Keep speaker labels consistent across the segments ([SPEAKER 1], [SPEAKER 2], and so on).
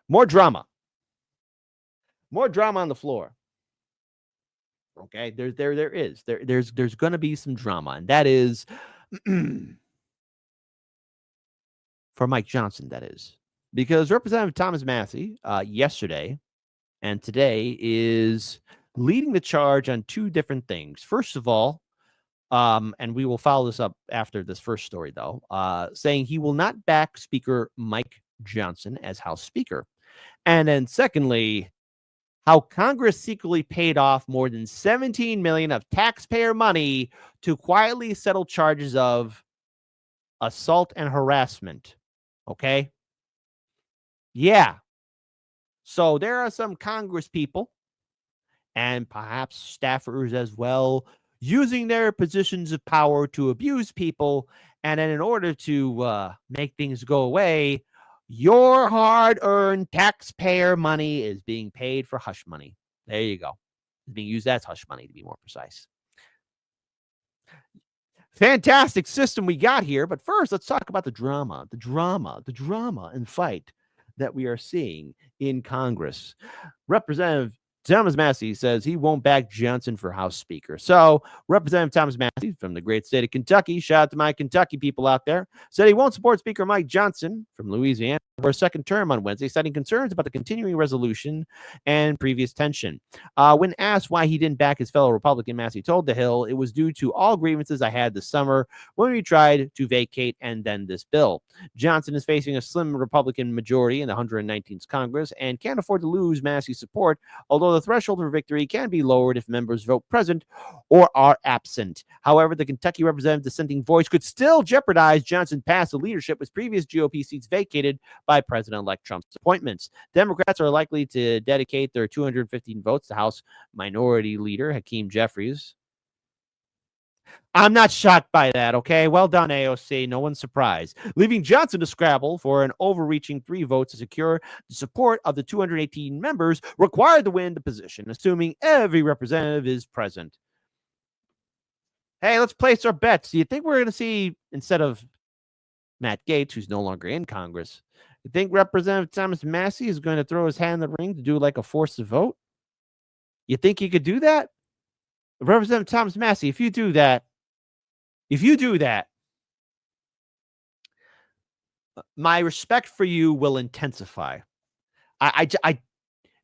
[SPEAKER 1] More drama. More drama on the floor. Okay, there's going to be some drama, and that is for Mike Johnson. That is because Representative Thomas Massie yesterday and today is leading the charge on two different things. First of all, and we will follow this up after this first story, though, saying he will not back Speaker Mike Johnson as House Speaker. And then secondly, how Congress secretly paid off more than $17 million of taxpayer money to quietly settle charges of assault and harassment. Okay? Yeah. So there are some Congress people and perhaps staffers as well using their positions of power to abuse people. And then in order to make things go away, your hard-earned taxpayer money is being paid for hush money. There you go. It's being used as hush money, to be more precise. Fantastic system we got here. But first, let's talk about the drama and fight that we are seeing in Congress. Representative Thomas Massie says he won't back Johnson for House Speaker. So Representative Thomas Massie from the great state of Kentucky, shout out to my Kentucky people out there, said he won't support Speaker Mike Johnson from Louisiana for a second term on Wednesday, citing concerns about the continuing resolution and previous tension. When asked why he didn't back his fellow Republican, Massie told The Hill, it was due to all grievances I had this summer when we tried to vacate and then this bill. Johnson is facing a slim Republican majority in the 119th Congress and can't afford to lose Massie's support, although the threshold for victory can be lowered if members vote present or are absent. However, the Kentucky representative dissenting voice could still jeopardize Johnson's path to leadership with previous GOP seats vacated by President-elect Trump's appointments. Democrats are likely to dedicate their 215 votes to House Minority Leader Hakeem Jeffries. I'm not shocked by that, okay? Well done, AOC. No one's surprised. Leaving Johnson to scrabble for an overreaching 3 votes to secure the support of the 218 members required to win the position, assuming every representative is present. Hey, let's place our bets. Do you think we're going to see, instead of Matt Gaetz, who's no longer in Congress, you think Representative Thomas Massie is going to throw his hat in the ring to do like a force to vote? You think he could do that? Representative Thomas Massie, if you do that, my respect for you will intensify.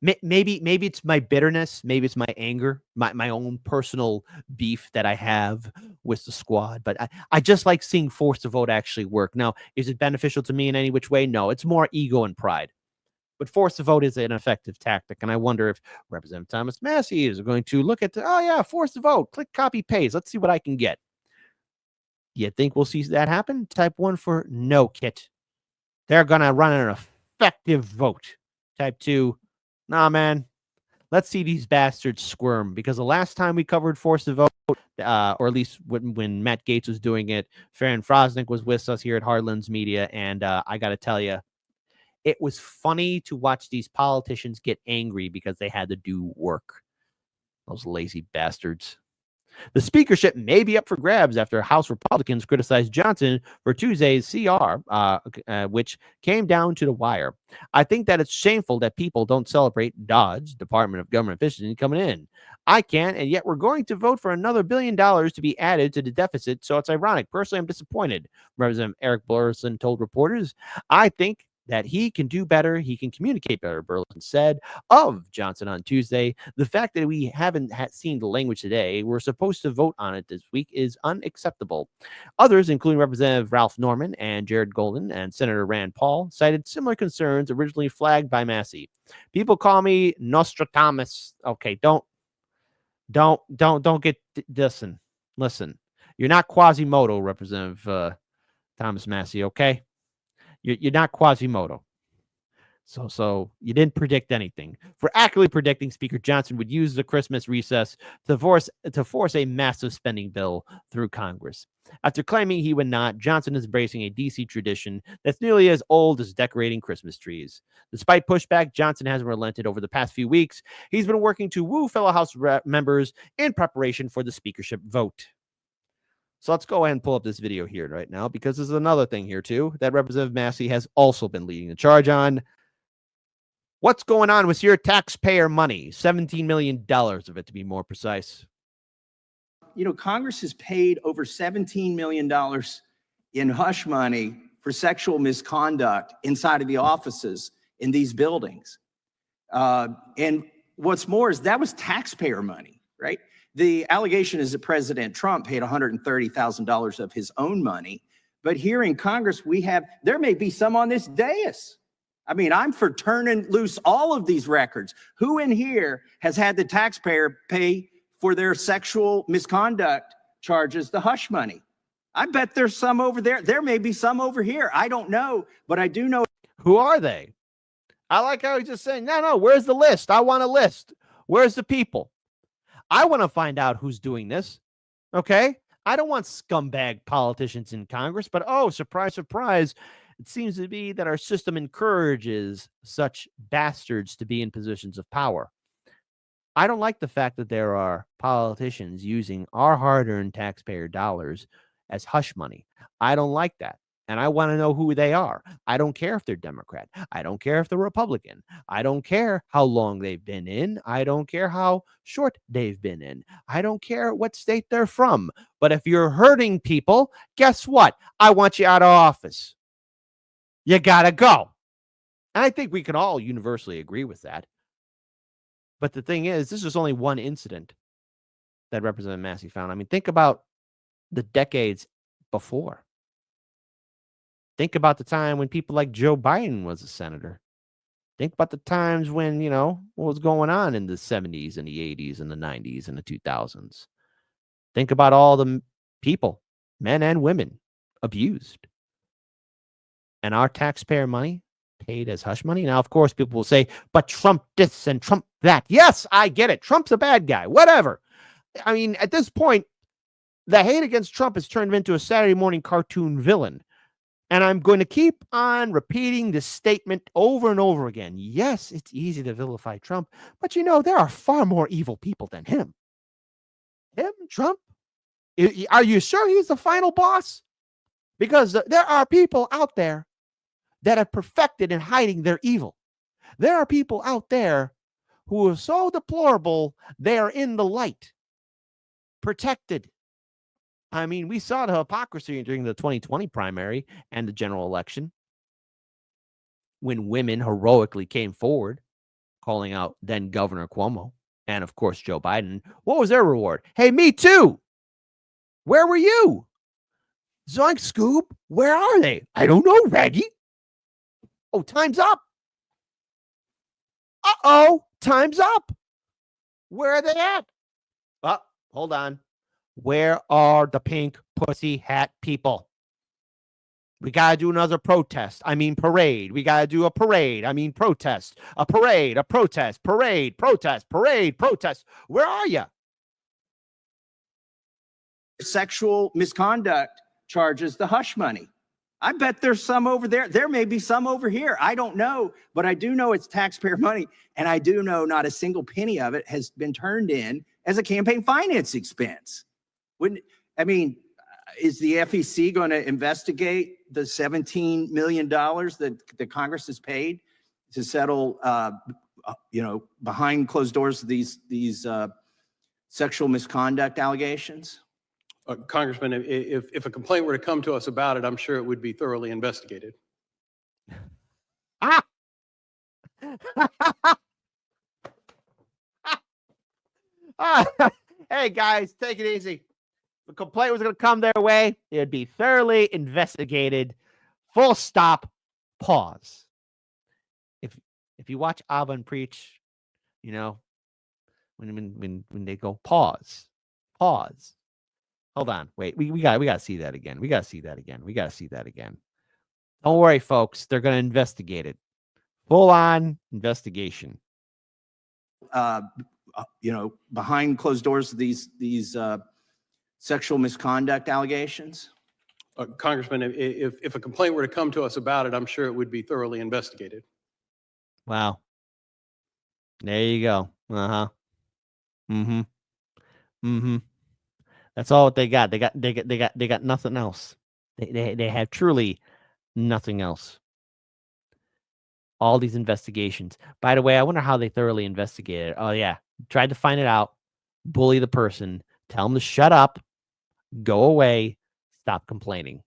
[SPEAKER 1] Maybe it's my bitterness, maybe it's my anger, my own personal beef that I have with the squad, but I just like seeing force to vote actually work. Now, is it beneficial to me in any which way? No, it's more ego and pride. But force to vote is an effective tactic, and I wonder if Representative Thomas Massie is going to look at force to vote, click, copy, paste. Let's see what I can get. You think we'll see that happen? Type 1 for no, Kit. They're going to run an effective vote. Type 2, nah, man. Let's see these bastards squirm, because the last time we covered force to vote, or at least when Matt Gaetz was doing it, Farron Frosnick was with us here at Hardlands Media, and I got to tell you, it was funny to watch these politicians get angry because they had to do work. Those lazy bastards. The speakership may be up for grabs after House Republicans criticized Johnson for Tuesday's CR, which came down to the wire. I think that it's shameful that people don't celebrate Dodd's Department of Government Efficiency coming in. I can't, and yet we're going to vote for another $1 billion to be added to the deficit, so it's ironic. Personally, I'm disappointed, Representative Eric Burleson told reporters. I think that he can do better. He can communicate better, Burleson said of Johnson on Tuesday. The fact that we haven't seen the language today, we're supposed to vote on it this week, is unacceptable. Others, including Representative Ralph Norman and Jared Golden and Senator Rand Paul, cited similar concerns originally flagged by Massie. People call me Nostradamus. Okay, don't get listen. You're not Quasimodo, Representative Thomas Massie, okay? You're not Quasimodo. So you didn't predict anything. For accurately predicting Speaker Johnson would use the Christmas recess to force a massive spending bill through Congress. After claiming he would not, Johnson is embracing a DC tradition that's nearly as old as decorating Christmas trees. Despite pushback, Johnson hasn't relented over the past few weeks. He's been working to woo fellow House members in preparation for the speakership vote. So let's go ahead and pull up this video here right now, because there's another thing here, too, that Representative Massie has also been leading the charge on. What's going on with your taxpayer money? $17 million of it, to be more precise.
[SPEAKER 2] Congress has paid over $17 million in hush money for sexual misconduct inside of the offices in these buildings. And what's more is that was taxpayer money, right? The allegation is that President Trump paid $130,000 of his own money. But here in Congress, there may be some on this dais. I mean, I'm for turning loose all of these records. Who in here has had the taxpayer pay for their sexual misconduct charges the hush money? I bet there's some over there. There may be some over here. I don't know, but I do know.
[SPEAKER 1] Who are they? I like how he's just saying, no, where's the list? I want a list. Where's the people? I want to find out who's doing this. Okay? I don't want scumbag politicians in Congress, but oh, surprise, surprise. It seems to be that our system encourages such bastards to be in positions of power. I don't like the fact that there are politicians using our hard-earned taxpayer dollars as hush money. I don't like that. And I want to know who they are. I don't care if they're Democrat. I don't care if they're Republican. I don't care how long they've been in. I don't care how short they've been in. I don't care what state they're from. But if you're hurting people, guess what? I want you out of office. You gotta go. And I think we can all universally agree with that. But the thing is, this is only one incident that Representative Massie found. I mean, think about the decades before. Think about the time when people like Joe Biden was a senator. Think about the times when, what was going on in the 70s and the 80s and the 90s and the 2000s. Think about all the people, men and women, abused. And our taxpayer money paid as hush money. Now, of course, people will say, but Trump this and Trump that. Yes, I get it. Trump's a bad guy. Whatever. I mean, at this point, the hate against Trump has turned into a Saturday morning cartoon villain. And I'm going to keep on repeating this statement over and over again. Yes, it's easy to vilify Trump, but there are far more evil people than him. Him, Trump? Are you sure he's the final boss? Because there are people out there that have perfected in hiding their evil. There are people out there who are so deplorable, they are in the light, protected. I mean, we saw the hypocrisy during the 2020 primary and the general election when women heroically came forward, calling out then Governor Cuomo and, of course, Joe Biden. What was their reward? Hey, me too. Where were you? Zoink Scoop, where are they? I don't know, Raggy. Oh, time's up. Uh-oh, time's up. Where are they at? Oh, hold on. Where are the pink pussy hat people? We got to do another protest. I mean, parade. We got to do a parade. I mean, protest. A parade, a protest, parade, protest, parade, protest. Where are you?
[SPEAKER 2] Sexual misconduct charges the hush money. I bet there's some over there. There may be some over here. I don't know, but I do know it's taxpayer money. And I do know not a single penny of it has been turned in as a campaign finance expense. Is the FEC going to investigate the $17 million that the Congress has paid to settle, behind closed doors, these sexual misconduct allegations?
[SPEAKER 3] Congressman, if a complaint were to come to us about it, I'm sure it would be thoroughly investigated.
[SPEAKER 1] Ah! Hey, guys, take it easy. The complaint was going to come their way. It would be thoroughly investigated. Full stop. Pause. If you watch Abba preach, when they go pause. Hold on. Wait. We got to see that again. We got to see that again. Don't worry, folks. They're going to investigate it. Full on investigation.
[SPEAKER 2] Behind closed doors, these sexual misconduct allegations?
[SPEAKER 3] Congressman, if a complaint were to come to us about it, I'm sure it would be thoroughly investigated.
[SPEAKER 1] Wow. There you go. Uh-huh. Mm-hmm. Mm-hmm. That's all what they got. They got nothing else. They have truly nothing else. All these investigations. By the way, I wonder how they thoroughly investigated it. Oh, yeah. Tried to find it out, bully the person, tell them to shut up, go away, stop complaining.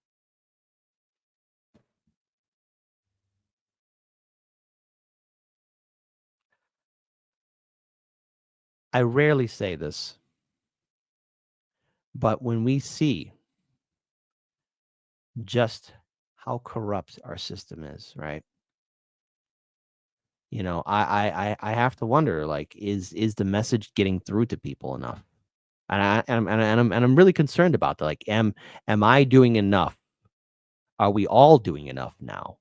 [SPEAKER 1] I rarely say this, but when we see just how corrupt our system is, right? You know, I have to wonder, like, is the message getting through to people enough? And I'm really concerned about that. Like, am I doing enough? Are we all doing enough now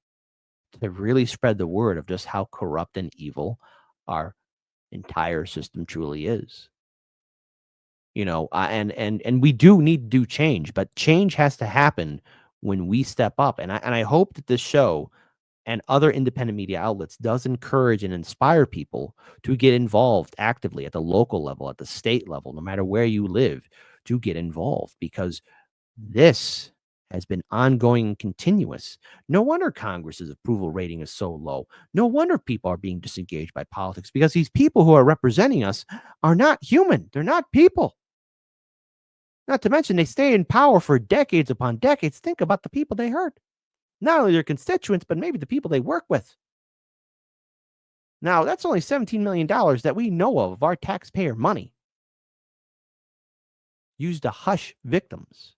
[SPEAKER 1] to really spread the word of just how corrupt and evil our entire system truly is? You know, and we do need to do change, but change has to happen when we step up. And I hope that this show and other independent media outlets does encourage and inspire people to get involved actively at the local level, at the state level, no matter where you live, to get involved, because this has been ongoing and continuous. No wonder Congress's approval rating is so low. No wonder people are being disengaged by politics, because these people who are representing us are not human. They're not people. Not to mention, they stay in power for decades upon decades. Think about the people they hurt. Not only their constituents, but maybe the people they work with. Now, that's only $17 million that we know of our taxpayer money used to hush victims.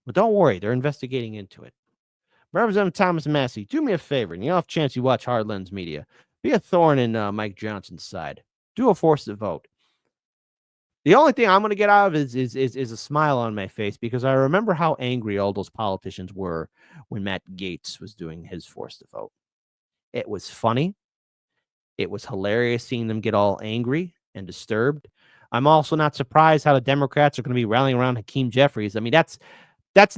[SPEAKER 1] But don't worry, they're investigating into it. Representative Thomas Massie, do me a favor, and you have a chance you watch Hard Lens Media. Be a thorn in Mike Johnson's side. Do a force to vote. The only thing I'm going to get out of is a smile on my face, because I remember how angry all those politicians were when Matt Gaetz was doing his force to vote. It was funny. It was hilarious seeing them get all angry and disturbed. I'm also not surprised how the Democrats are going to be rallying around Hakeem Jeffries. I mean, that's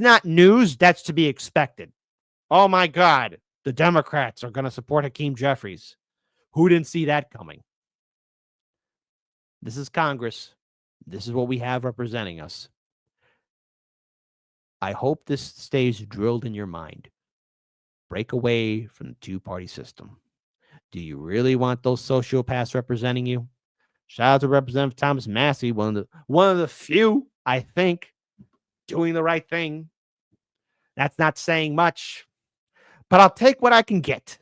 [SPEAKER 1] not news. That's to be expected. Oh my God, the Democrats are going to support Hakeem Jeffries. Who didn't see that coming? This is Congress. This is what we have representing us. I hope this stays drilled in your mind. Break away from the two-party system. Do you really want those sociopaths representing you? Shout out to Representative Thomas Massie, one of the few, I think, doing the right thing. That's not saying much, but I'll take what I can get.